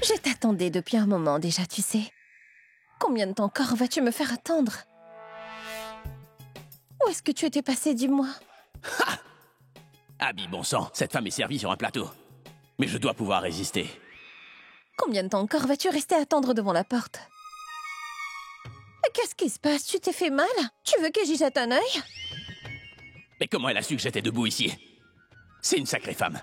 Je t'attendais depuis un moment déjà, tu sais. Combien de temps encore vas-tu me faire attendre? Où est-ce que tu étais passé, dis-moi? Ha! Abby, bon sang, cette femme est servie sur un plateau. Mais je dois pouvoir résister. Combien de temps encore vas-tu rester attendre devant la porte? Qu'est-ce qui se passe? Tu t'es fait mal? Tu veux que j'y jette un œil? Mais comment elle a su que j'étais debout ici? C'est une sacrée femme.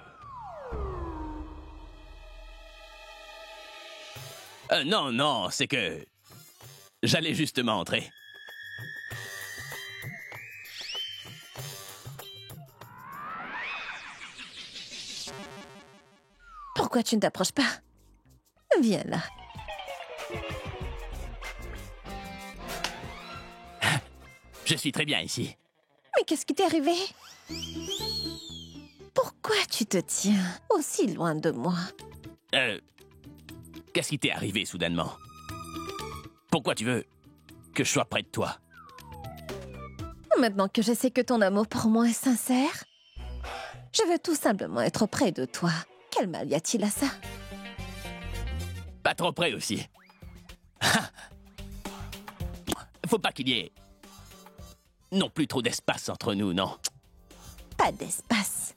Non, non, c'est que... J'allais justement entrer. Pourquoi tu ne t'approches pas? Viens là. Je suis très bien ici. Mais qu'est-ce qui t'est arrivé? Pourquoi tu te tiens aussi loin de moi? Qu'est-ce qui t'est arrivé soudainement? Pourquoi tu veux que je sois près de toi? Maintenant que je sais que ton amour pour moi est sincère, je veux tout simplement être près de toi. Quel mal y a-t-il à ça? Pas trop près aussi. Faut pas qu'il y ait non plus trop d'espace entre nous, non? Pas d'espace.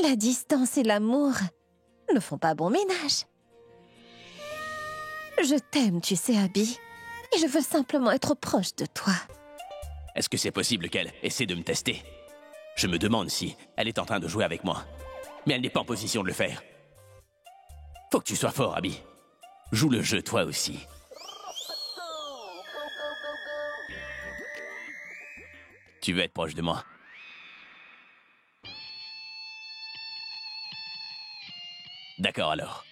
La distance et l'amour ne font pas bon ménage. Je t'aime, tu sais, Abby, et je veux simplement être proche de toi. Est-ce que c'est possible qu'elle essaie de me tester? Je me demande si elle est en train de jouer avec moi. Mais elle n'est pas en position de le faire. Faut que tu sois fort, Abby. Joue le jeu, toi aussi. Tu veux être proche de moi? D'accord, alors.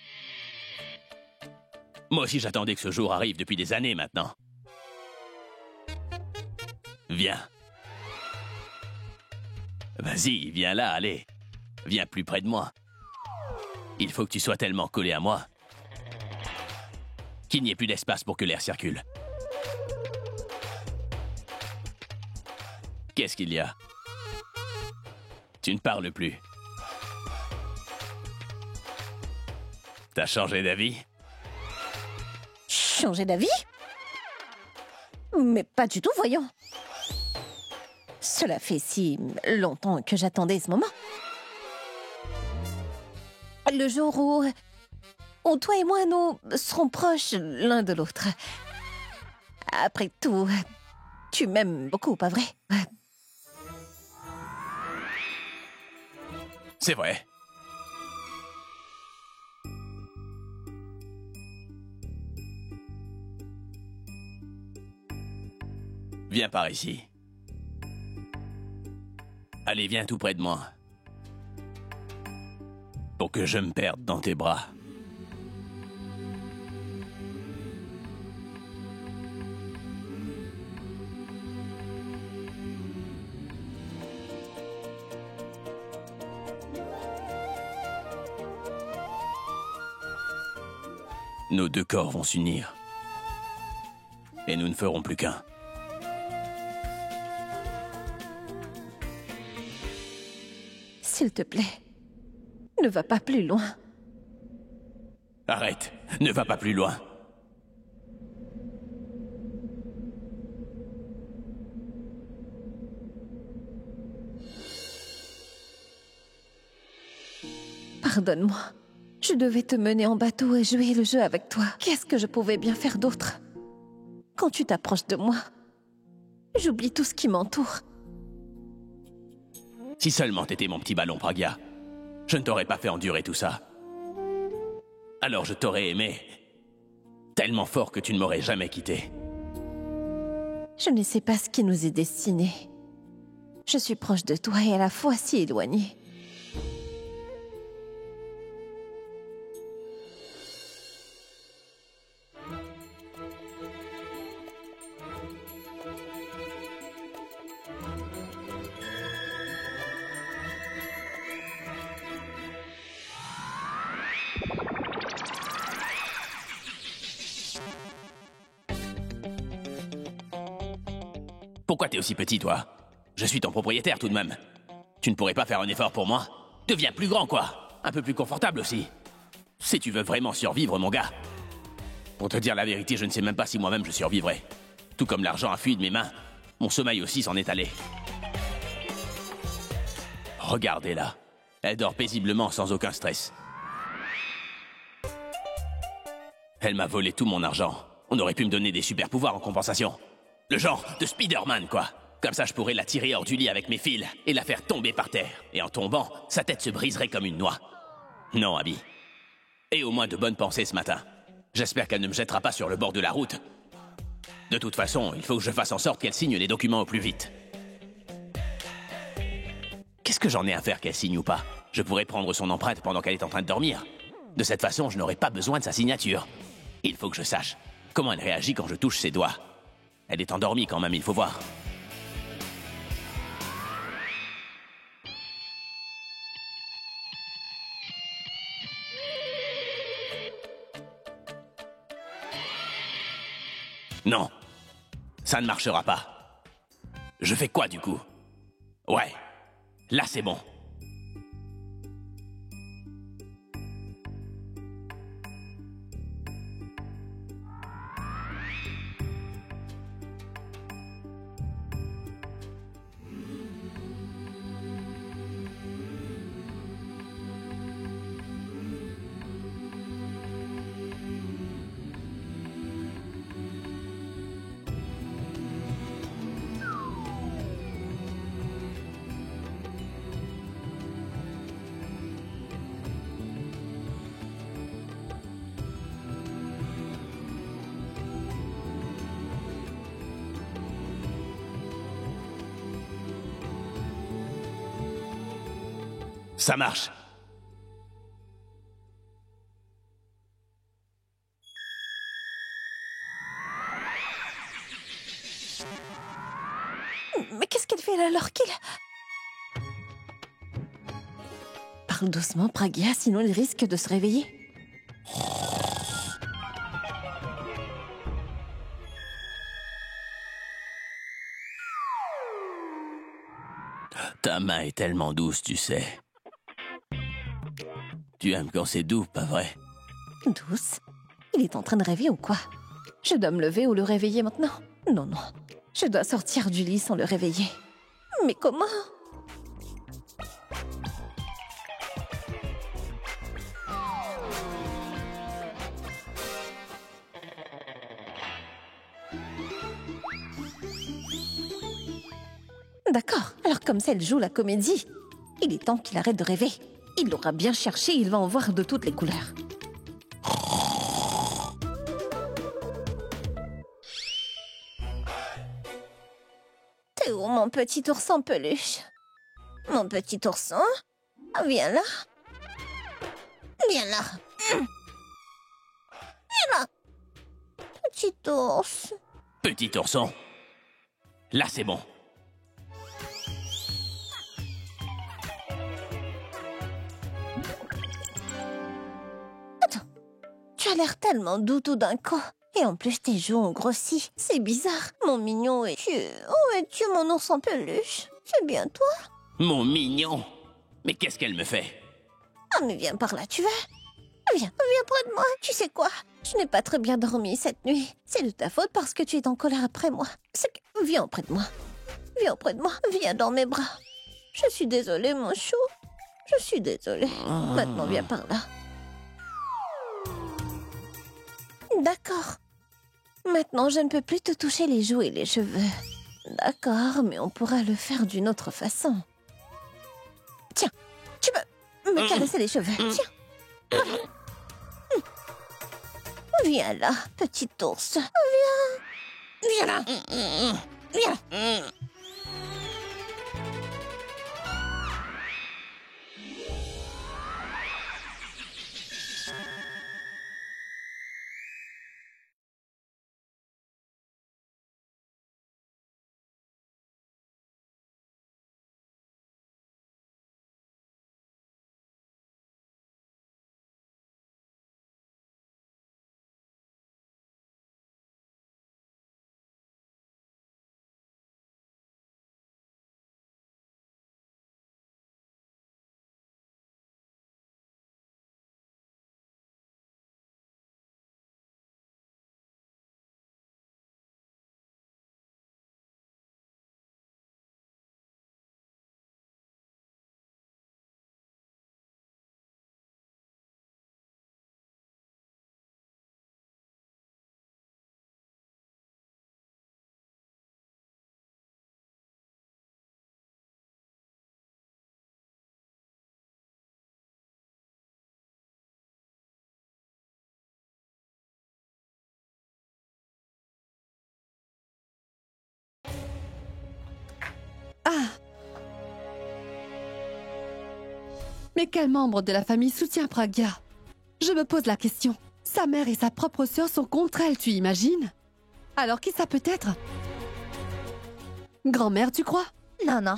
Moi aussi, j'attendais que ce jour arrive depuis des années maintenant. Viens. Vas-y, viens là, allez. Viens plus près de moi. Il faut que tu sois tellement collé à moi qu'il n'y ait plus d'espace pour que l'air circule. Qu'est-ce qu'il y a? Tu ne parles plus. T'as changé d'avis? Changer d'avis? Mais pas du tout, voyons. Cela fait si longtemps que j'attendais ce moment. Le jour où toi et moi, nous serons proches l'un de l'autre. Après tout, tu m'aimes beaucoup, pas vrai? C'est vrai. Viens par ici. Allez, viens tout près de moi. Pour que je me perde dans tes bras. Nos deux corps vont s'unir. Et nous ne ferons plus qu'un. S'il te plaît, ne va pas plus loin. Arrête, ne va pas plus loin. Pardonne-moi. Je devais te mener en bateau et jouer le jeu avec toi. Qu'est-ce que je pouvais bien faire d'autre? Quand tu t'approches de moi, j'oublie tout ce qui m'entoure. Si seulement t'étais mon petit ballon, Pragya, je ne t'aurais pas fait endurer tout ça. Alors je t'aurais aimé tellement fort que tu ne m'aurais jamais quitté. Je ne sais pas ce qui nous est destiné. Je suis proche de toi et à la fois si éloignée. Pourquoi t'es aussi petit, toi? Je suis ton propriétaire tout de même. Tu ne pourrais pas faire un effort pour moi? Deviens plus grand, quoi. Un peu plus confortable aussi. Si tu veux vraiment survivre, mon gars. Pour te dire la vérité, je ne sais même pas si moi-même je survivrai. Tout comme l'argent a fui de mes mains, mon sommeil aussi s'en est allé. Regardez-la. Elle dort paisiblement sans aucun stress. Elle m'a volé tout mon argent. On aurait pu me donner des super pouvoirs en compensation. Le genre de Spider-Man, quoi. Comme ça, je pourrais la tirer hors du lit avec mes fils et la faire tomber par terre. Et en tombant, sa tête se briserait comme une noix. Non, Abby. Et au moins de bonnes pensées ce matin. J'espère qu'elle ne me jettera pas sur le bord de la route. De toute façon, il faut que je fasse en sorte qu'elle signe les documents au plus vite. Qu'est-ce que j'en ai à faire qu'elle signe ou pas? Je pourrais prendre son empreinte pendant qu'elle est en train de dormir. De cette façon, je n'aurai pas besoin de sa signature. Il faut que je sache comment elle réagit quand je touche ses doigts. Elle est endormie quand même, il faut voir. Non, ça ne marchera pas. Je fais quoi du coup? Ouais, là c'est bon. Ça marche. Mais qu'est-ce qu'elle fait là alors qu'il... Parle doucement, Pragya, sinon il risque de se réveiller. Ta main est tellement douce, tu sais. Tu aimes quand c'est doux, pas vrai? Douce? Il est en train de rêver ou quoi? Je dois me lever ou le réveiller maintenant? Non, non. Je dois sortir du lit sans le réveiller. Mais comment? D'accord, alors comme ça elle joue la comédie. Il est temps qu'il arrête de rêver. Il l'aura bien cherché, il va en voir de toutes les couleurs. T'es où, mon petit ourson peluche? Mon petit ourson? Viens là. Viens là. Viens là. Petit ours. Petit ourson. Là, c'est bon. Attends. Tu as l'air tellement doux tout d'un coup. Et en plus, tes joues ont grossi. C'est bizarre. Mon mignon et tu... Où es-tu, mon ourson peluche? C'est bien toi? Mon mignon. Mais qu'est-ce qu'elle me fait? Ah, mais viens par là, tu vas? Viens près de moi. Tu sais quoi? Je n'ai pas très bien dormi cette nuit. C'est de ta faute parce que tu es en colère après moi. Viens auprès de moi. Viens auprès de moi. Viens dans mes bras. Je suis désolée, mon chou. Je suis désolée. Maintenant, viens par là. D'accord. Maintenant, je ne peux plus te toucher les joues et les cheveux. D'accord, mais on pourra le faire d'une autre façon. Tiens, tu peux me caresser les cheveux. Tiens. Viens là, petit ours. Viens. Viens là. Viens. Ah! Mais quel membre de la famille soutient Pragya? Je me pose la question. Sa mère et sa propre sœur sont contre elle, tu imagines? Alors qui ça peut être? Grand-mère, tu crois? Non, non,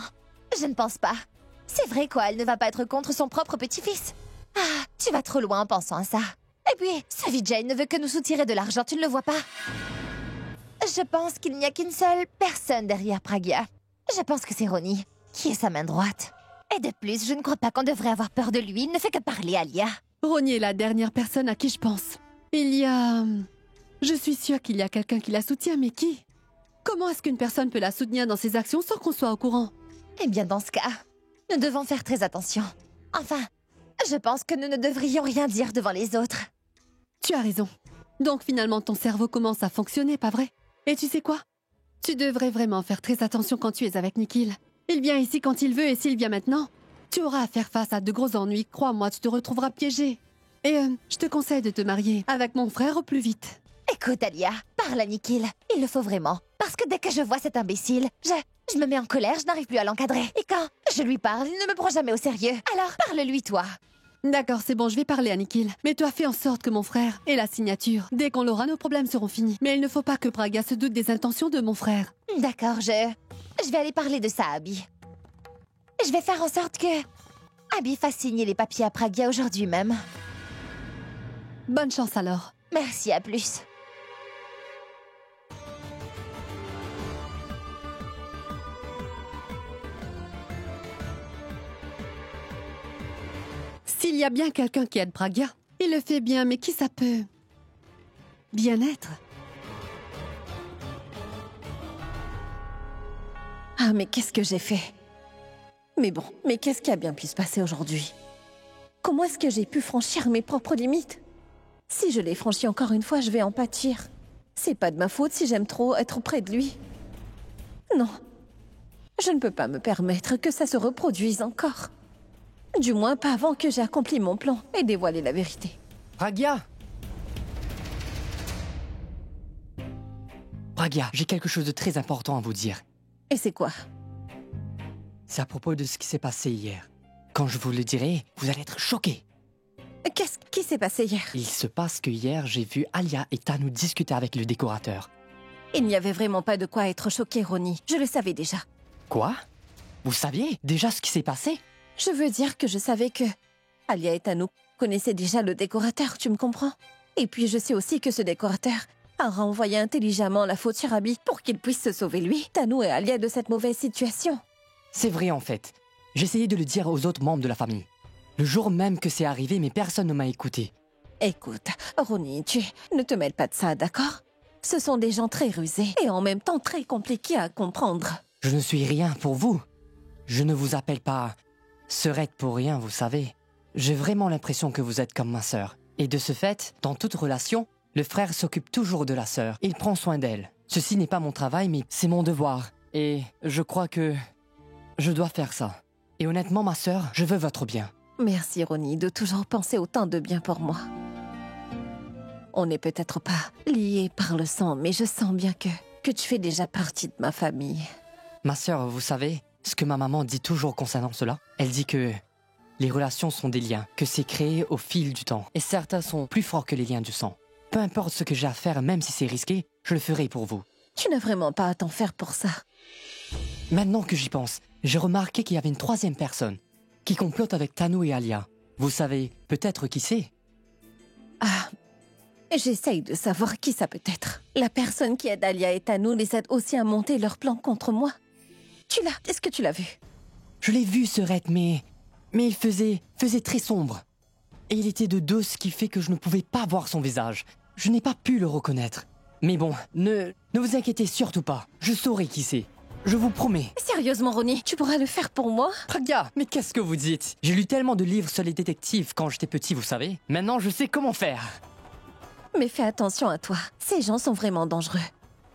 je ne pense pas. C'est vrai quoi, elle ne va pas être contre son propre petit-fils. Ah, tu vas trop loin en pensant à ça. Et puis, ce Vijay ne veut que nous soutirer de l'argent, tu ne le vois pas? Je pense qu'il n'y a qu'une seule personne derrière Pragya. Je pense que c'est Ronnie, qui est sa main droite. Et de plus, je ne crois pas qu'on devrait avoir peur de lui, il ne fait que parler à Alia. Ronnie est la dernière personne à qui je pense. Il y a... Je suis sûre qu'il y a quelqu'un qui la soutient, mais qui? Comment est-ce qu'une personne peut la soutenir dans ses actions sans qu'on soit au courant? Eh bien, dans ce cas, nous devons faire très attention. Enfin, je pense que nous ne devrions rien dire devant les autres. Tu as raison. Donc finalement, ton cerveau commence à fonctionner, pas vrai? Et tu sais quoi? Tu devrais vraiment faire très attention quand tu es avec Nikhil. Il vient ici quand il veut et s'il vient maintenant, tu auras à faire face à de gros ennuis. Crois-moi, tu te retrouveras piégé. Et je te conseille de te marier avec mon frère au plus vite. Écoute, Alia, parle à Nikhil. Il le faut vraiment. Parce que dès que je vois cet imbécile, je me mets en colère, je n'arrive plus à l'encadrer. Et quand je lui parle, il ne me prend jamais au sérieux. Alors, parle-lui, toi. D'accord, c'est bon, je vais parler à Nikhil. Mais toi, fais en sorte que mon frère ait la signature. Dès qu'on l'aura, nos problèmes seront finis. Mais il ne faut pas que Pragya se doute des intentions de mon frère. D'accord, je vais aller parler de ça à Abby. Je vais faire en sorte que Abby fasse signer les papiers à Pragya aujourd'hui même. Bonne chance alors. Merci, à plus. S'il y a bien quelqu'un qui aide Pragya, il le fait bien, mais qui ça peut bien être? Ah, mais qu'est-ce que j'ai fait? Mais bon, mais qu'est-ce qui a bien pu se passer aujourd'hui? Comment est-ce que j'ai pu franchir mes propres limites? Si je les franchis encore une fois, je vais en pâtir. C'est pas de ma faute si j'aime trop être près de lui. Non. Je ne peux pas me permettre que ça se reproduise encore. Du moins pas avant que j'ai accompli mon plan et dévoilé la vérité. Pragya! Pragya, j'ai quelque chose de très important à vous dire. Et c'est quoi? C'est à propos de ce qui s'est passé hier. Quand je vous le dirai, vous allez être choqués. Qu'est-ce qui s'est passé hier? Il se passe que hier, j'ai vu Alia et Tanu discuter avec le décorateur. Il n'y avait vraiment pas de quoi être choqué, Ronnie. Je le savais déjà. Quoi? Vous saviez déjà ce qui s'est passé? Je veux dire que je savais que Alia et Tanu connaissaient déjà le décorateur, tu me comprends? Et puis je sais aussi que ce décorateur a renvoyé intelligemment la faute sur Abby pour qu'il puisse se sauver lui, Tanu et Alia de cette mauvaise situation. C'est vrai en fait. J'essayais de le dire aux autres membres de la famille. Le jour même que c'est arrivé, mais personne ne m'a écouté. Écoute, Ronnie, ne te mêles pas de ça, d'accord? Ce sont des gens très rusés et en même temps très compliqués à comprendre. Je ne suis rien pour vous. Je ne vous appelle pas Sœurette pour rien, vous savez. J'ai vraiment l'impression que vous êtes comme ma sœur. Et de ce fait, dans toute relation, le frère s'occupe toujours de la sœur. Il prend soin d'elle. Ceci n'est pas mon travail, mais c'est mon devoir. Et je crois que je dois faire ça. Et honnêtement, ma sœur, je veux votre bien. Merci, Ronnie, de toujours penser autant de bien pour moi. On n'est peut-être pas liés par le sang, mais je sens bien que tu fais déjà partie de ma famille. Ma sœur, vous savez ce que ma maman dit toujours concernant cela? Elle dit que les relations sont des liens, que c'est créé au fil du temps. Et certains sont plus forts que les liens du sang. Peu importe ce que j'ai à faire, même si c'est risqué, je le ferai pour vous. Tu n'as vraiment pas à t'en faire pour ça. Maintenant que j'y pense, j'ai remarqué qu'il y avait une troisième personne qui complote avec Tanu et Alia. Vous savez peut-être qui c'est? Ah, j'essaye de savoir qui ça peut être. La personne qui aide Alia et Tanu les aide aussi à monter leur plan contre moi. Est-ce que tu l'as vu? Je l'ai vu, Sœurette, mais il faisait très sombre. Et il était de dos, ce qui fait que je ne pouvais pas voir son visage. Je n'ai pas pu le reconnaître. Mais bon, ne vous inquiétez surtout pas. Je saurai qui c'est. Je vous promets. Sérieusement, Ronnie, tu pourras le faire pour moi? Pragya, mais qu'est-ce que vous dites? J'ai lu tellement de livres sur les détectives quand j'étais petit, vous savez. Maintenant, je sais comment faire. Mais fais attention à toi. Ces gens sont vraiment dangereux.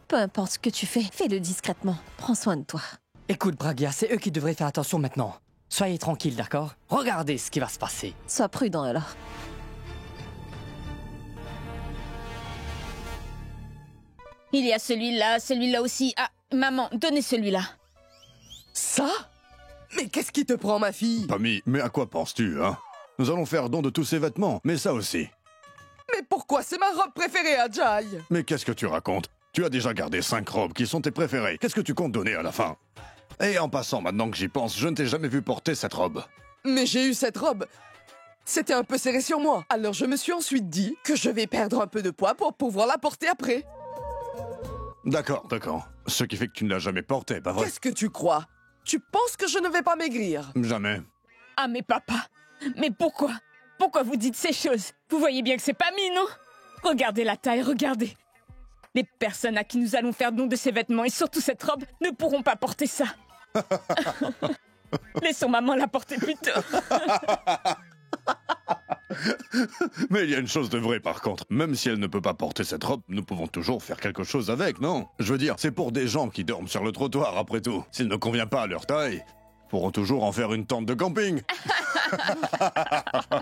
Peu importe ce que tu fais, fais-le discrètement. Prends soin de toi. Écoute, Pragya, c'est eux qui devraient faire attention maintenant. Soyez tranquille, d'accord? Regardez ce qui va se passer. Sois prudent alors. Il y a celui-là aussi. Ah, maman, donnez celui-là. Ça? Mais qu'est-ce qui te prend, ma fille? Pammy, mais à quoi penses-tu, hein? Nous allons faire don de tous ces vêtements, mais ça aussi. Mais pourquoi? C'est ma robe préférée, Ajay! Mais qu'est-ce que tu racontes? Tu as déjà gardé 5 robes qui sont tes préférées. Qu'est-ce que tu comptes donner à la fin? Et en passant, maintenant que j'y pense, je ne t'ai jamais vu porter cette robe. Mais j'ai eu cette robe. C'était un peu serré sur moi. Alors je me suis ensuite dit que je vais perdre un peu de poids pour pouvoir la porter après. D'accord. Ce qui fait que tu ne l'as jamais portée, pas vrai? Qu'est-ce que tu crois? Tu penses que je ne vais pas maigrir? Jamais. Ah, mais papa, mais pourquoi? Pourquoi vous dites ces choses? Vous voyez bien que c'est pas mis, non? Regardez la taille, regardez. Les personnes à qui nous allons faire don de ces vêtements et surtout cette robe ne pourront pas porter ça. Laissons maman la porter plus tôt. Mais il y a une chose de vraie par contre. Même si elle ne peut pas porter cette robe, nous pouvons toujours faire quelque chose avec, non? Je veux dire, c'est pour des gens qui dorment sur le trottoir après tout. S'il ne convient pas à leur taille, pourront toujours en faire une tente de camping.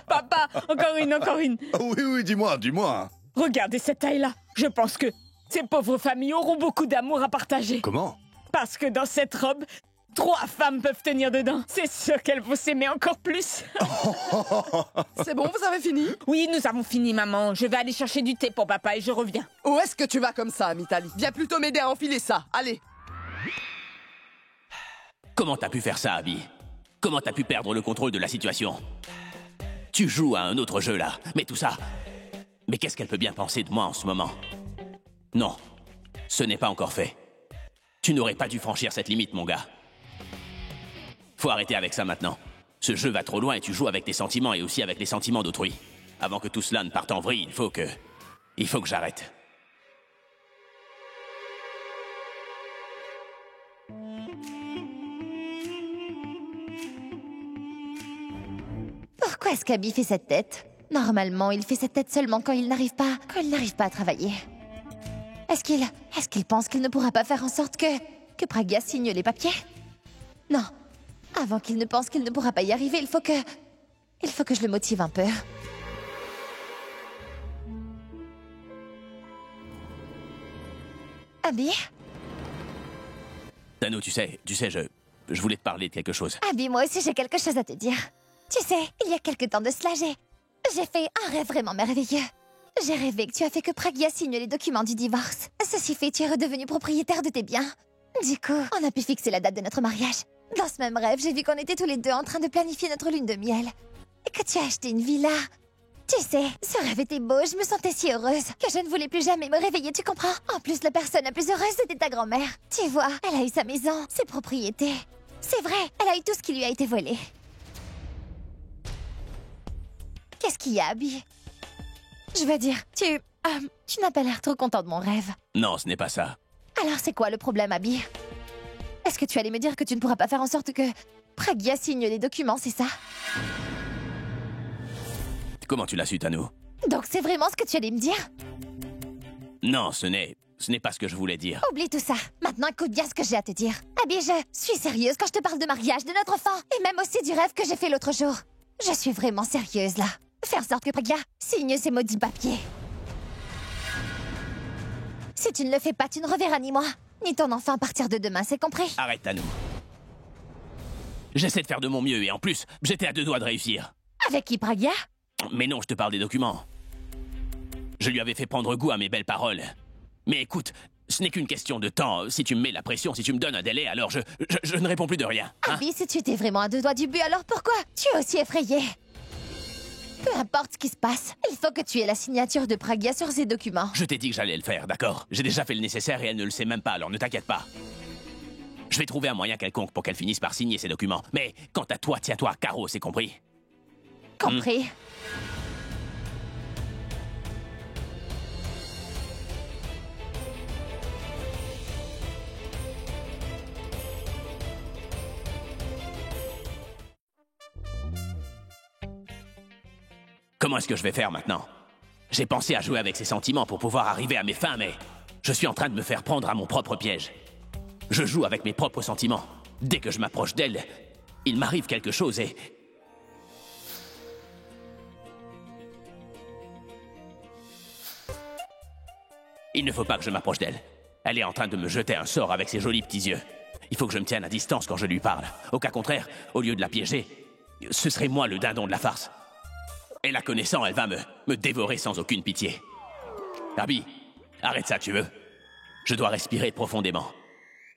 Papa, encore une. Oui, dis-moi. Regardez cette taille-là. Je pense que ces pauvres familles auront beaucoup d'amour à partager. Comment? Parce que dans cette robe, 3 femmes peuvent tenir dedans. C'est sûr qu'elles vont s'aimer encore plus. C'est bon, vous avez fini? Oui, nous avons fini, maman. Je vais aller chercher du thé pour papa et je reviens. Où est-ce que tu vas comme ça, Mitali? Viens plutôt m'aider à enfiler ça. Allez. Comment t'as pu faire ça, Abby? Comment t'as pu perdre le contrôle de la situation? Tu joues à un autre jeu, là. Mais tout ça... Mais qu'est-ce qu'elle peut bien penser de moi en ce moment? Non, ce n'est pas encore fait. Tu n'aurais pas dû franchir cette limite, mon gars. Faut arrêter avec ça maintenant. Ce jeu va trop loin et tu joues avec tes sentiments et aussi avec les sentiments d'autrui. Avant que tout cela ne parte en vrille, il faut que j'arrête. Pourquoi est-ce qu'Abby fait cette tête? Normalement, il fait cette tête seulement quand il n'arrive pas à travailler. Est-ce qu'il pense qu'il ne pourra pas faire en sorte que Pragya signe les papiers? Non. Avant qu'il ne pense qu'il ne pourra pas y arriver, il faut que je le motive un peu. Abby? Tano, tu sais, je voulais te parler de quelque chose. Abby, moi aussi j'ai quelque chose à te dire. Tu sais, il y a quelque temps de cela, j'ai fait un rêve vraiment merveilleux. J'ai rêvé que tu as fait que Pragya signe les documents du divorce. Ceci fait, tu es redevenu propriétaire de tes biens. Du coup, on a pu fixer la date de notre mariage. Dans ce même rêve, j'ai vu qu'on était tous les deux en train de planifier notre lune de miel. Et que tu as acheté une villa. Tu sais, ce rêve était beau, je me sentais si heureuse que je ne voulais plus jamais me réveiller, tu comprends? En plus, la personne la plus heureuse, c'était ta grand-mère. Tu vois, elle a eu sa maison, ses propriétés. C'est vrai, elle a eu tout ce qui lui a été volé. Qu'est-ce qu'il y a, Abby? Je veux dire, tu n'as pas l'air trop content de mon rêve. Non, ce n'est pas ça. Alors c'est quoi le problème, Abby? Est-ce que tu allais me dire que tu ne pourras pas faire en sorte que Pragya signe les documents, c'est ça? Comment tu l'as su, Tano? Donc c'est vraiment ce que tu allais me dire? Non, ce n'est pas ce que je voulais dire. Oublie tout ça. Maintenant, écoute bien ce que j'ai à te dire. Abby, je suis sérieuse quand je te parle de mariage, de notre enfant, et même aussi du rêve que j'ai fait l'autre jour. Je suis vraiment sérieuse, là. Fais en sorte que Pragya signe ces maudits papiers. Si tu ne le fais pas, tu ne reverras ni moi, ni ton enfant à partir de demain, c'est compris? Arrête, Tano. J'essaie de faire de mon mieux et en plus, j'étais à 2 doigts de réussir. Avec qui, Pragya? Mais non, je te parle des documents. Je lui avais fait prendre goût à mes belles paroles. Mais écoute, ce n'est qu'une question de temps. Si tu me mets la pression, si tu me donnes un délai, alors je ne réponds plus de rien. Hein? Abby, si tu étais vraiment à 2 doigts du but, alors pourquoi tu es aussi effrayée? Peu importe ce qui se passe, il faut que tu aies la signature de Pragya sur ces documents. Je t'ai dit que j'allais le faire, d'accord? J'ai déjà fait le nécessaire et elle ne le sait même pas, alors ne t'inquiète pas. Je vais trouver un moyen quelconque pour qu'elle finisse par signer ces documents. Mais quant à toi, tiens-toi, Caro, c'est compris? Compris. Comment est-ce que je vais faire maintenant? J'ai pensé à jouer avec ses sentiments pour pouvoir arriver à mes fins, mais je suis en train de me faire prendre à mon propre piège. Je joue avec mes propres sentiments. Dès que je m'approche d'elle, il m'arrive quelque chose et... Il ne faut pas que je m'approche d'elle. Elle est en train de me jeter un sort avec ses jolis petits yeux. Il faut que je me tienne à distance quand je lui parle. Au cas contraire, au lieu de la piéger, ce serait moi le dindon de la farce. Et la connaissant, elle va me dévorer sans aucune pitié. Abby, arrête ça, tu veux? Je dois respirer profondément.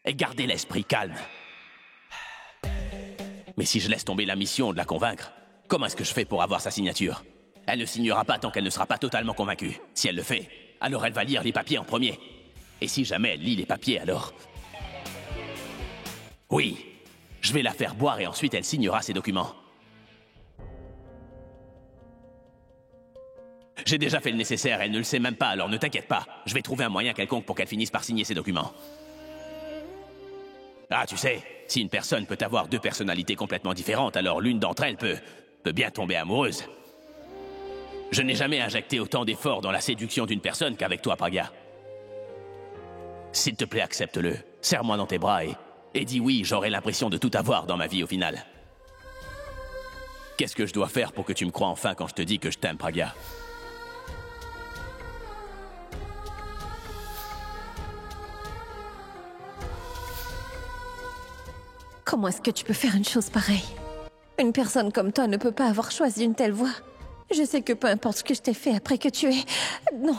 Et garder l'esprit calme. Mais si je laisse tomber la mission de la convaincre, comment est-ce que je fais pour avoir sa signature? Elle ne signera pas tant qu'elle ne sera pas totalement convaincue. Si elle le fait, alors elle va lire les papiers en premier. Et si jamais elle lit les papiers, alors... Oui, je vais la faire boire et ensuite elle signera ses documents. J'ai déjà fait le nécessaire, elle ne le sait même pas, alors ne t'inquiète pas. Je vais trouver un moyen quelconque pour qu'elle finisse par signer ses documents. Ah, tu sais, si une personne peut avoir deux personnalités complètement différentes, alors l'une d'entre elles peut bien tomber amoureuse. Je n'ai jamais injecté autant d'efforts dans la séduction d'une personne qu'avec toi, Pragya. S'il te plaît, accepte-le. Serre-moi dans tes bras et dis oui, j'aurai l'impression de tout avoir dans ma vie au final. Qu'est-ce que je dois faire pour que tu me crois enfin quand je te dis que je t'aime, Pragya? Comment est-ce que tu peux faire une chose pareille? Une personne comme toi ne peut pas avoir choisi une telle voie. Je sais que peu importe ce que je t'ai fait après que tu aies... Non.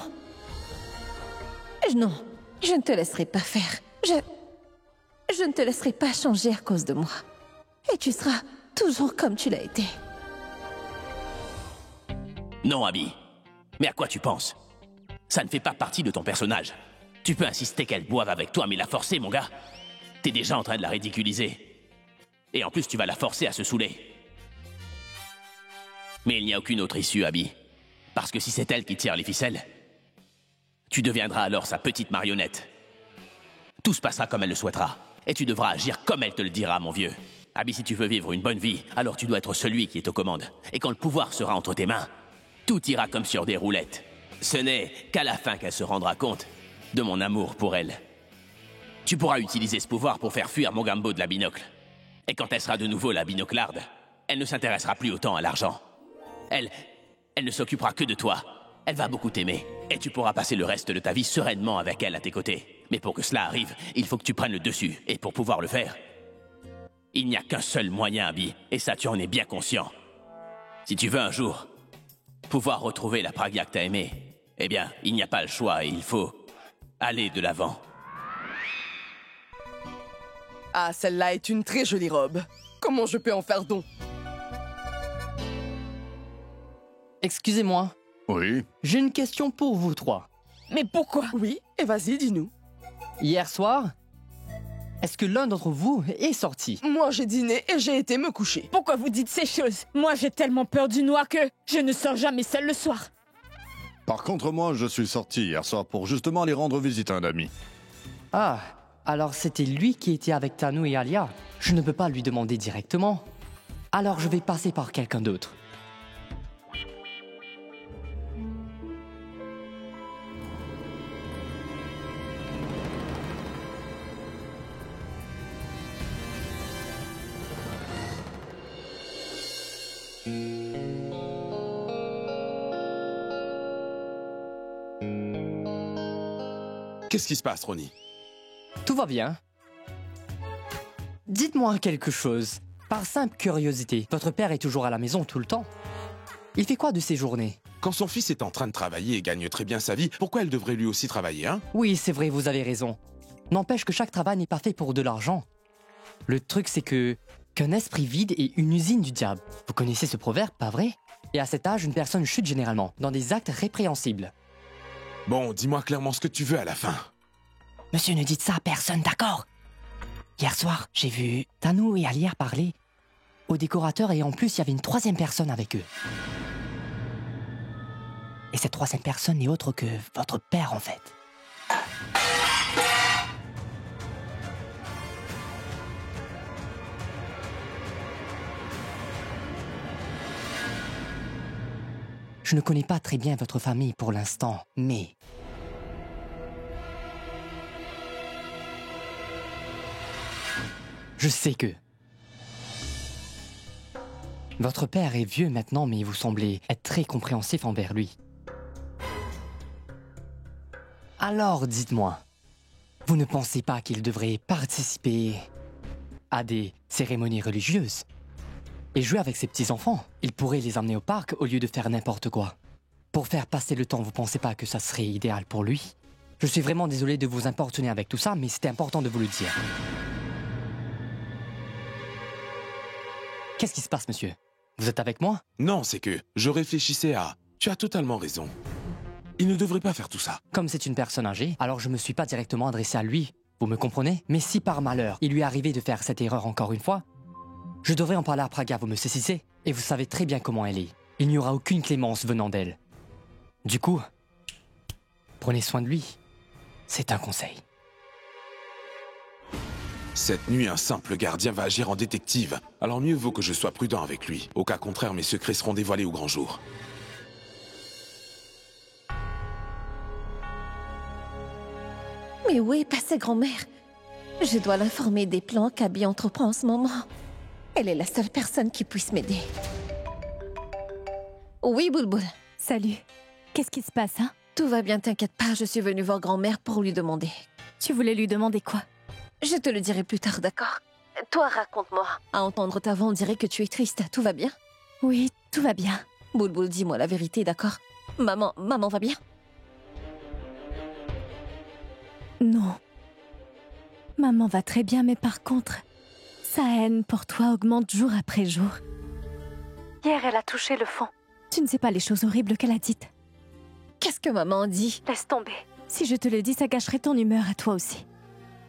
Non, je ne te laisserai pas faire. Je ne te laisserai pas changer à cause de moi. Et tu seras toujours comme tu l'as été. Non, Abby. Mais à quoi tu penses? Ça ne fait pas partie de ton personnage. Tu peux insister qu'elle boive avec toi, mais la forcer, mon gars. T'es déjà en train de la ridiculiser. Et en plus, tu vas la forcer à se saouler. Mais il n'y a aucune autre issue, Abby. Parce que si c'est elle qui tire les ficelles, tu deviendras alors sa petite marionnette. Tout se passera comme elle le souhaitera. Et tu devras agir comme elle te le dira, mon vieux. Abby, si tu veux vivre une bonne vie, alors tu dois être celui qui est aux commandes. Et quand le pouvoir sera entre tes mains, tout ira comme sur des roulettes. Ce n'est qu'à la fin qu'elle se rendra compte de mon amour pour elle. Tu pourras utiliser ce pouvoir pour faire fuir Mogambo de la binocle. Et quand elle sera de nouveau la binoclarde, elle ne s'intéressera plus autant à l'argent. Elle ne s'occupera que de toi. Elle va beaucoup t'aimer. Et tu pourras passer le reste de ta vie sereinement avec elle à tes côtés. Mais pour que cela arrive, il faut que tu prennes le dessus. Et pour pouvoir le faire, il n'y a qu'un seul moyen, Abby. Et ça, tu en es bien conscient. Si tu veux un jour pouvoir retrouver la Pragya que t'as aimée, eh bien, il n'y a pas le choix et il faut aller de l'avant. Ah, celle-là est une très jolie robe. Comment je peux en faire don? Excusez-moi, Oui. j'ai une question pour vous trois. Mais pourquoi? Oui, et vas-y, dis-nous. Hier soir, est-ce que l'un d'entre vous est sorti? Moi, j'ai dîné et j'ai été me coucher. Pourquoi vous dites ces choses? Moi, j'ai tellement peur du noir que je ne sors jamais seule le soir. Par contre, moi, je suis sorti hier soir pour justement aller rendre visite à un ami. Ah, alors c'était lui qui était avec Tanu et Alia. Je ne peux pas lui demander directement. Alors je vais passer par quelqu'un d'autre. Qu'est-ce qui se passe, Ronnie? Tout va bien. Dites-moi quelque chose. Par simple curiosité, votre père est toujours à la maison tout le temps? Il fait quoi de ses journées? Quand son fils est en train de travailler et gagne très bien sa vie, pourquoi elle devrait lui aussi travailler, hein? Oui, c'est vrai, vous avez raison. N'empêche que chaque travail n'est pas fait pour de l'argent. Le truc, c'est qu'un esprit vide est une usine du diable. Vous connaissez ce proverbe, pas vrai? Et à cet âge, une personne chute généralement, dans des actes répréhensibles. Bon, dis-moi clairement ce que tu veux à la fin. Monsieur, ne dites ça à personne, d'accord? Hier soir, j'ai vu Tanu et Alia parler au décorateur et en plus, il y avait une troisième personne avec eux. Et cette troisième personne n'est autre que votre père, en fait. Je ne connais pas très bien votre famille pour l'instant, mais... je sais que... votre père est vieux maintenant, mais vous semblez être très compréhensif envers lui. Alors, dites-moi, vous ne pensez pas qu'il devrait participer à des cérémonies religieuses. Et jouer avec ses petits-enfants. Il pourrait les emmener au parc au lieu de faire n'importe quoi. Pour faire passer le temps, vous pensez pas que ça serait idéal pour lui? Je suis vraiment désolé de vous importuner avec tout ça, mais c'était important de vous le dire. Qu'est-ce qui se passe, monsieur? Vous êtes avec moi? Non, c'est que je réfléchissais à... Tu as totalement raison. Il ne devrait pas faire tout ça. Comme c'est une personne âgée, alors je me suis pas directement adressé à lui. Vous me comprenez? Mais si par malheur, il lui est arrivé de faire cette erreur encore une fois, je devrais en parler à Praga, vous me saisissez? Et vous savez très bien comment elle est. Il n'y aura aucune clémence venant d'elle. Du coup, prenez soin de lui. C'est un conseil. Cette nuit, un simple gardien va agir en détective. Alors mieux vaut que je sois prudent avec lui. Au cas contraire, mes secrets seront dévoilés au grand jour. Mais où est passée grand-mère? Je dois l'informer des plans qu'Abby entreprend en ce moment. Elle est la seule personne qui puisse m'aider. Oui, Boulboul. Salut. Qu'est-ce qui se passe, hein? Tout va bien, t'inquiète pas, je suis venue voir grand-mère pour lui demander. Tu voulais lui demander quoi? Je te le dirai plus tard, d'accord? Toi, raconte-moi. À entendre ta voix, on dirait que tu es triste. Tout va bien? Oui, tout va bien. Boulboul, dis-moi la vérité, d'accord? Maman va bien? Non. Maman va très bien, mais par contre, sa haine pour toi augmente jour après jour. Hier, elle a touché le fond. Tu ne sais pas les choses horribles qu'elle a dites. Qu'est-ce que maman dit? Laisse tomber. Si je te le dis, ça gâcherait ton humeur à toi aussi.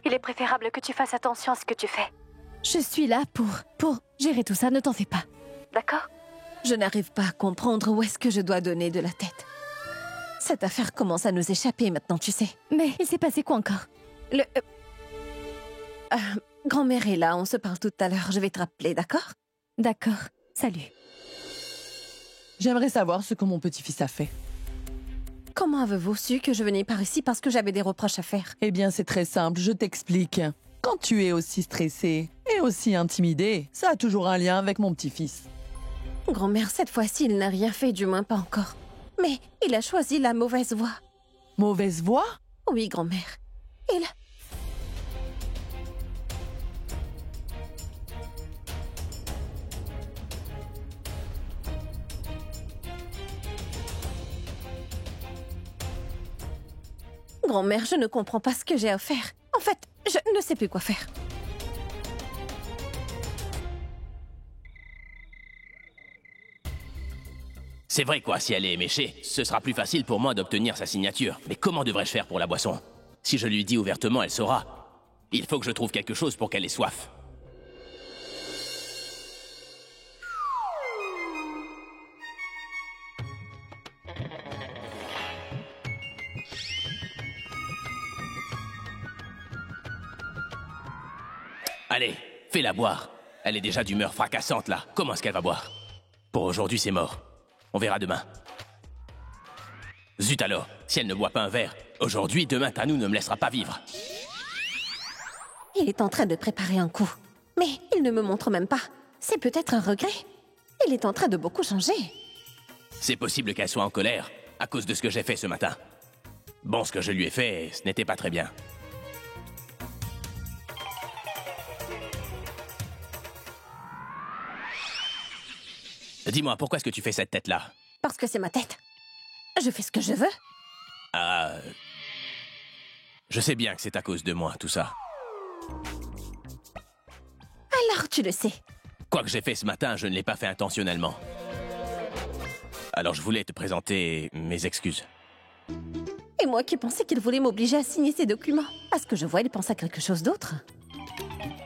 Il est préférable que tu fasses attention à ce que tu fais. Je suis là pour gérer tout ça, ne t'en fais pas. D'accord? Je n'arrive pas à comprendre où est-ce que je dois donner de la tête. Cette affaire commence à nous échapper maintenant, tu sais. Mais il s'est passé quoi encore? Grand-mère est là, on se parle tout à l'heure. Je vais te rappeler, d'accord? D'accord. Salut. J'aimerais savoir ce que mon petit-fils a fait. Comment avez-vous su que je venais par ici parce que j'avais des reproches à faire? Eh bien, c'est très simple, je t'explique. Quand tu es aussi stressée et aussi intimidée, ça a toujours un lien avec mon petit-fils. Grand-mère, cette fois-ci, il n'a rien fait, du moins pas encore. Mais il a choisi la mauvaise voie. Mauvaise voix? Oui, grand-mère. Il... Grand-mère, je ne comprends pas ce que j'ai à faire. En fait, je ne sais plus quoi faire. C'est vrai quoi, si elle est éméchée, ce sera plus facile pour moi d'obtenir sa signature. Mais comment devrais-je faire pour la boisson? Si je lui dis ouvertement, elle saura. Il faut que je trouve quelque chose pour qu'elle ait soif. Allez, fais-la boire. Elle est déjà d'humeur fracassante là. Comment est-ce qu'elle va boire? Pour aujourd'hui, c'est mort. On verra demain. Zut alors, si elle ne boit pas un verre, aujourd'hui, demain, Tanou ne me laissera pas vivre. Il est en train de préparer un coup. Mais il ne me montre même pas. C'est peut-être un regret. Il est en train de beaucoup changer. C'est possible qu'elle soit en colère à cause de ce que j'ai fait ce matin. Bon, ce que je lui ai fait, ce n'était pas très bien. Dis-moi, pourquoi est-ce que tu fais cette tête-là? Parce que c'est ma tête. Je fais ce que je veux. Ah... Je sais bien que c'est à cause de moi, tout ça. Alors tu le sais. Quoi que j'ai fait ce matin, je ne l'ai pas fait intentionnellement. Alors je voulais te présenter mes excuses. Et moi qui pensais qu'il voulait m'obliger à signer ces documents. À ce que je vois, il pense à quelque chose d'autre.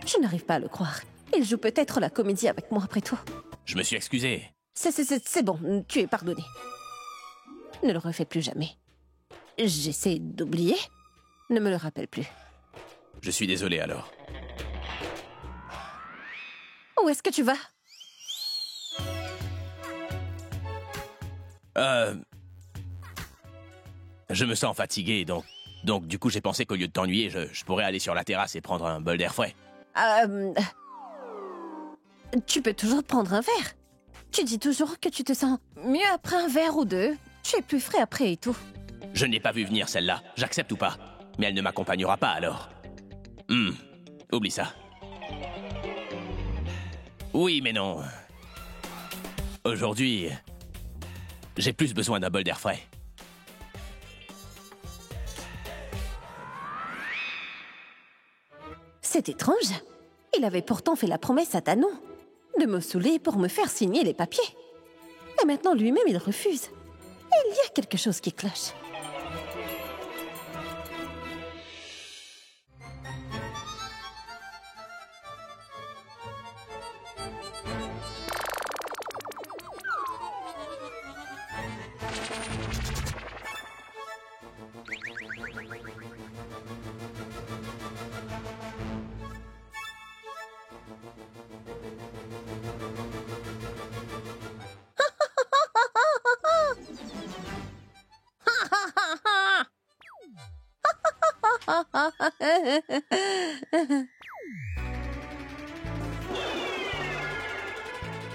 Je n'arrive pas à le croire. Il joue peut-être la comédie avec moi après tout. Je me suis excusé. C'est bon, tu es pardonné. Ne le refais plus jamais. J'essaie d'oublier. Ne me le rappelle plus. Je suis désolé alors. Où est-ce que tu vas? Je me sens fatigué, donc du coup j'ai pensé qu'au lieu de t'ennuyer, je pourrais aller sur la terrasse et prendre un bol d'air frais. Tu peux toujours prendre un verre. Tu dis toujours que tu te sens mieux après un verre ou deux. Tu es plus frais après et tout. Je ne l'ai pas vu venir celle-là, j'accepte ou pas. Mais elle ne m'accompagnera pas alors. Oublie ça. Oui, mais non. Aujourd'hui, j'ai plus besoin d'un bol d'air frais. C'est étrange. Il avait pourtant fait la promesse à Tanon de me saouler pour me faire signer les papiers. Et maintenant lui-même il refuse. Il y a quelque chose qui cloche.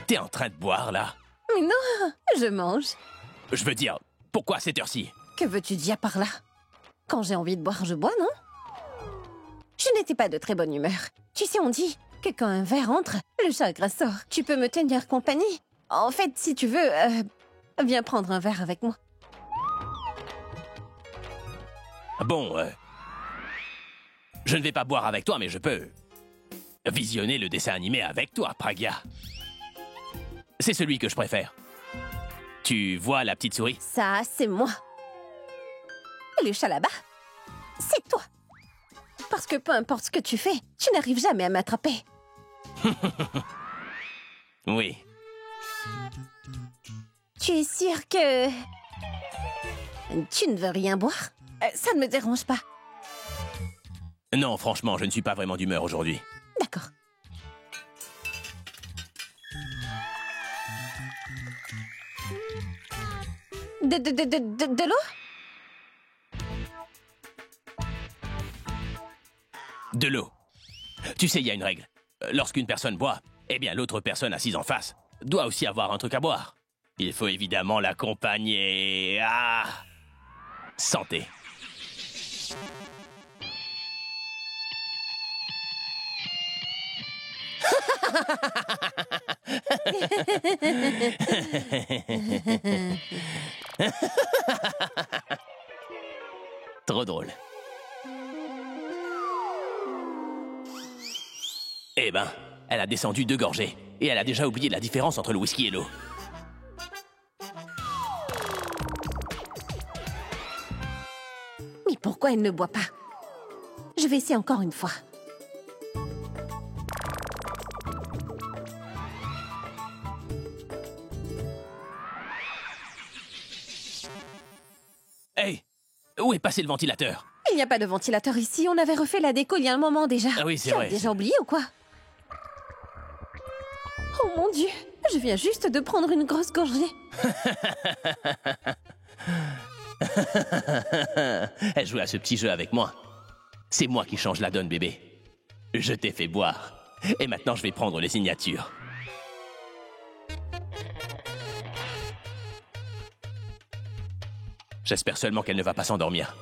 T'es en train de boire, là? Mais non, je mange. Je veux dire, pourquoi à cette heure-ci? Que veux-tu dire par là? Quand j'ai envie de boire, je bois, non? Je n'étais pas de très bonne humeur. Tu sais, on dit que quand un verre entre, le chagrin sort. Tu peux me tenir compagnie. En fait, si tu veux, viens prendre un verre avec moi. Bon, je ne vais pas boire avec toi, mais je peux visionner le dessin animé avec toi, Pragya. C'est celui que je préfère. Tu vois la petite souris? Ça, c'est moi. Et le chat là-bas, c'est toi. Parce que peu importe ce que tu fais, tu n'arrives jamais à m'attraper. Oui. Tu es sûr que... tu ne veux rien boire? Ça ne me dérange pas. Non, franchement, je ne suis pas vraiment d'humeur aujourd'hui. D'accord. De l'eau? De l'eau. Tu sais, il y a une règle. Lorsqu'une personne boit, eh bien l'autre personne assise en face doit aussi avoir un truc à boire. Il faut évidemment l'accompagner. Ah! Santé. Trop drôle. Eh ben, elle a descendu 2 gorgées et elle a déjà oublié la différence entre le whisky et l'eau. Mais pourquoi elle ne boit pas? Je vais essayer encore une fois. Hey! Où est passé le ventilateur? Il n'y a pas de ventilateur ici, on avait refait la déco il y a un moment déjà. Ah oui, c'est Tu as vrai. déjà oublié ou quoi? Oh mon Dieu, je viens juste de prendre une grosse gorgée. Elle jouait à ce petit jeu avec moi. C'est moi qui change la donne, bébé. Je t'ai fait boire. Et maintenant, je vais prendre les signatures. J'espère seulement qu'elle ne va pas s'endormir.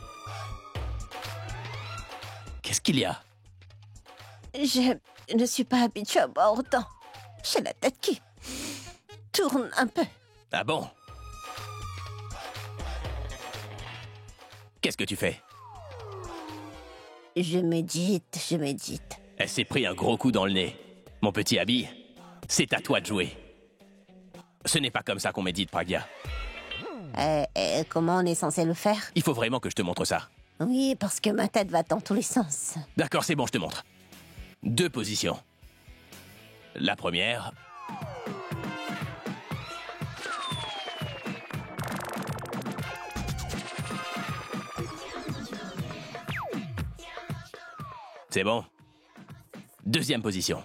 Qu'est-ce qu'il y a? Je ne suis pas habituée à boire autant. J'ai la tête qui tourne un peu. Ah bon? Qu'est-ce que tu fais? Je médite, je médite. Elle s'est pris un gros coup dans le nez. Mon petit Abby, c'est à toi de jouer. Ce n'est pas comme ça qu'on médite, Pragya. Comment on est censé le faire? Il faut vraiment que je te montre ça. Oui, parce que ma tête va dans tous les sens. D'accord, c'est bon, je te montre. 2 positions. La première... C'est bon. 2e position.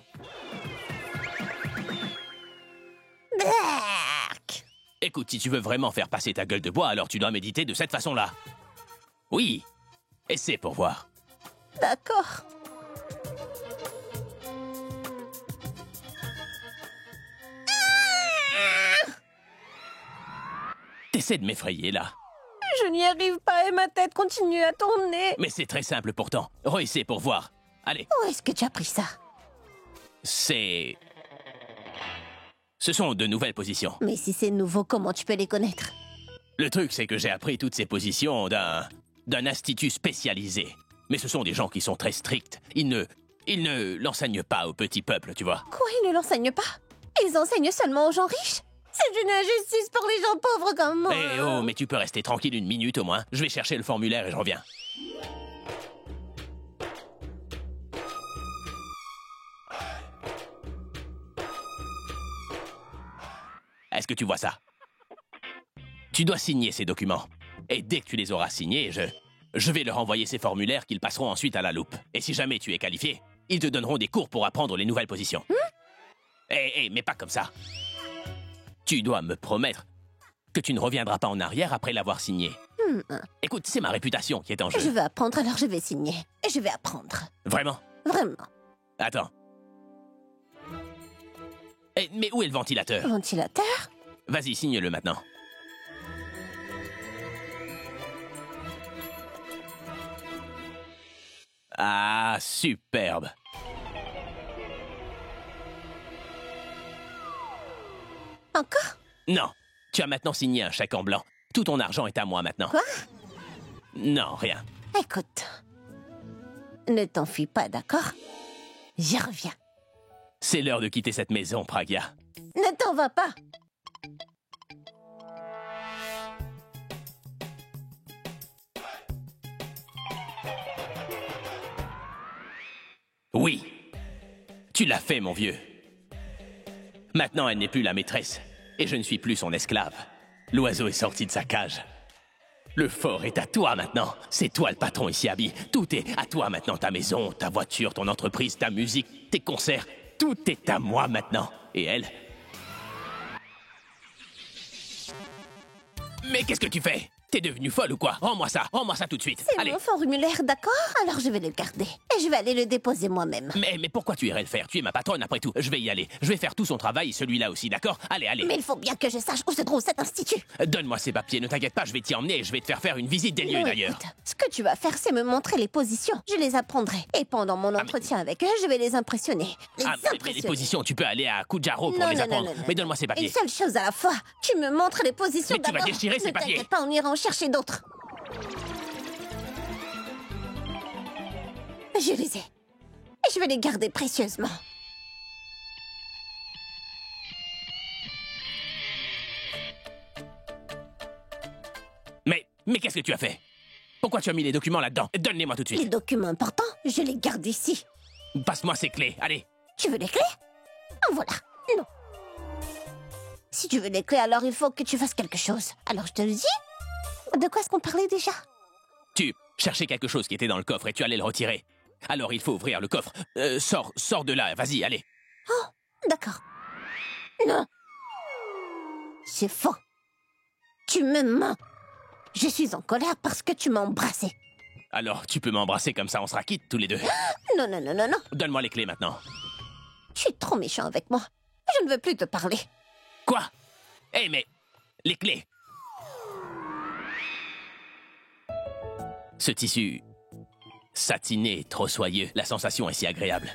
Berk! Écoute, si tu veux vraiment faire passer ta gueule de bois, alors tu dois méditer de cette façon-là. Oui. Essaie pour voir. D'accord. T'essaies de m'effrayer, là. Je n'y arrive pas et ma tête continue à tourner. Mais c'est très simple pourtant. Réessaie pour voir. Allez, Où est-ce que tu as pris ça? c'est... Ce sont de nouvelles positions. Mais si c'est nouveau, comment tu peux les connaître? Le truc, c'est que j'ai appris toutes ces positions d'un institut spécialisé. Mais ce sont des gens qui sont très stricts. Ils ne l'enseignent pas au petit peuple, tu vois. Quoi, ils ne l'enseignent pas? Ils enseignent seulement aux gens riches? C'est une injustice pour les gens pauvres comme moi. Eh oh, mais tu peux rester tranquille une minute au moins. Je vais chercher le formulaire et je reviens. Est-ce que tu vois ça? Tu dois signer ces documents. Et dès que tu les auras signés, je vais leur envoyer ces formulaires qu'ils passeront ensuite à la loupe. Et si jamais tu es qualifié, ils te donneront des cours pour apprendre les nouvelles positions. Mais pas comme ça. Tu dois me promettre que tu ne reviendras pas en arrière après l'avoir signé. Écoute, c'est ma réputation qui est en jeu. Je veux apprendre, alors je vais signer. Et je vais apprendre. Vraiment? Vraiment. Attends. Mais où est le ventilateur? Ventilateur? Vas-y, signe-le maintenant. Ah, superbe. Encore? Non, tu as maintenant signé un chèque en blanc. Tout ton argent est à moi maintenant. Quoi? Non, rien. Écoute, ne t'enfuis pas, d'accord? J'y reviens. C'est l'heure de quitter cette maison, Pragya. Ne t'en vas pas. Oui, tu l'as fait, mon vieux. Maintenant, elle n'est plus la maîtresse, et je ne suis plus son esclave. L'oiseau est sorti de sa cage. Le fort est à toi maintenant. C'est toi le patron ici, Abby. Tout est à toi maintenant. Ta maison, ta voiture, ton entreprise, ta musique, tes concerts. Tout est à moi maintenant. Et elle... Mais qu'est-ce que tu fais? T'es devenue folle ou quoi? Rends-moi ça tout de suite. C'est Allez. mon formulaire, d'accord? Alors je vais le garder. Et je vais aller le déposer moi-même. Mais pourquoi tu irais le faire? Tu es ma patronne après tout. Je vais y aller. Je vais faire tout son travail et celui-là aussi, d'accord? Allez, allez. Mais il faut bien que je sache où se trouve cet institut. Donne-moi ces papiers, ne t'inquiète pas, je vais t'y emmener et je vais te faire faire une visite des lieux Non, d'ailleurs. écoute, ce que tu vas faire, c'est me montrer les positions. Je les apprendrai. Et pendant mon entretien avec eux, je vais les impressionner. Mais les positions, tu peux aller à Kujaro pour Non, les non, apprendre. non, non, non. Mais donne-moi ces papiers. Une seule chose à la fois. Tu me montres les positions Mais tu vas d'abord. déchirer ces papiers. Ne t'inquiète pas, on ira en chercher d'autres. Je les ai. Et je vais les garder précieusement. Mais qu'est-ce que tu as fait? Pourquoi tu as mis les documents là-dedans? Donne-les-moi tout de Les suite. documents importants, je les garde ici. Passe-moi ces clés, allez. Tu veux les clés? En voilà. Non. Si tu veux les clés, alors il faut que tu fasses quelque chose. Alors je te le dis. De quoi est-ce qu'on parlait déjà? Tu cherchais quelque chose qui était dans le coffre et tu allais le retirer. Alors il faut ouvrir le coffre. Sors de là, vas-y, allez. Oh, d'accord. Non. C'est faux. Tu me mens. Je suis en colère parce que tu m'as embrassé. Alors tu peux m'embrasser comme ça, on sera quittes tous les deux. Non, non, non, non, non. Donne-moi les clés maintenant. Tu es trop méchant avec moi. Je ne veux plus te parler. Quoi? Mais... les clés. Ce tissu... satiné, trop soyeux. La sensation est si agréable.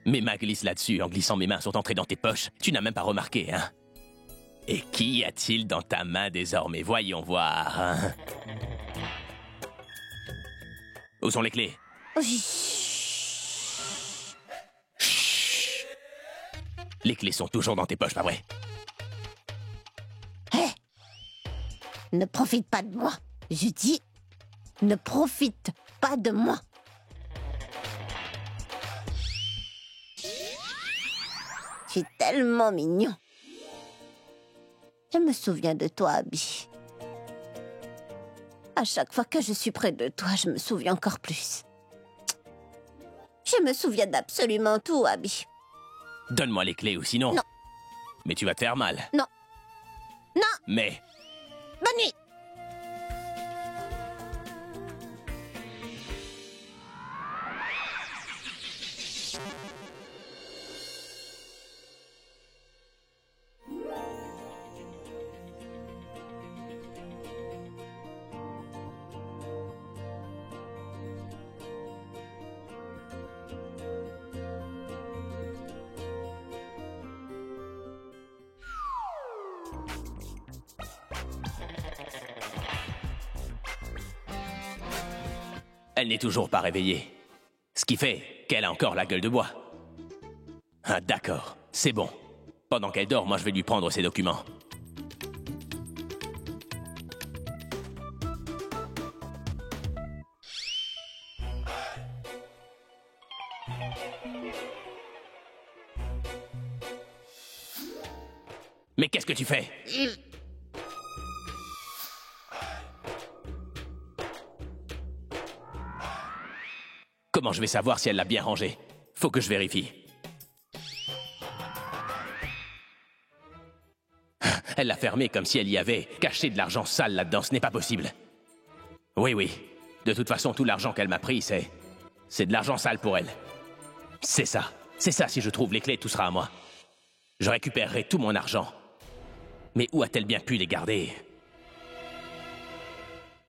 Mes mains glissent là-dessus en glissant mes mains sont entrées dans tes poches. Tu n'as même pas remarqué, hein? Et qu'y a-t-il dans ta main désormais? Voyons voir, hein? Où sont les clés? Chut. Les clés sont toujours dans tes poches, pas vrai? Hé! Ne profite pas de moi. Je dis, ne profite pas de moi. Tu es tellement mignon. Je me souviens de toi, Abby. À chaque fois que je suis près de toi, je me souviens encore plus. Je me souviens d'absolument tout, Abby. Donne-moi les clés ou sinon... Non. Mais tu vas te faire mal. Non. Non. Mais... Bonne nuit. Elle n'est toujours pas réveillée. Ce qui fait qu'elle a encore la gueule de bois. Ah, d'accord, c'est bon. Pendant qu'elle dort, moi je vais lui prendre ses documents. Mais qu'est-ce que tu fais? Comment je vais savoir si elle l'a bien rangé? Faut que je vérifie. Elle l'a fermé comme si elle y avait caché de l'argent sale là-dedans. Ce n'est pas possible. Oui, oui. De toute façon, tout l'argent qu'elle m'a pris, c'est de l'argent sale pour elle. C'est ça. C'est ça, si je trouve les clés, tout sera à moi. Je récupérerai tout mon argent. Mais où a-t-elle bien pu les garder?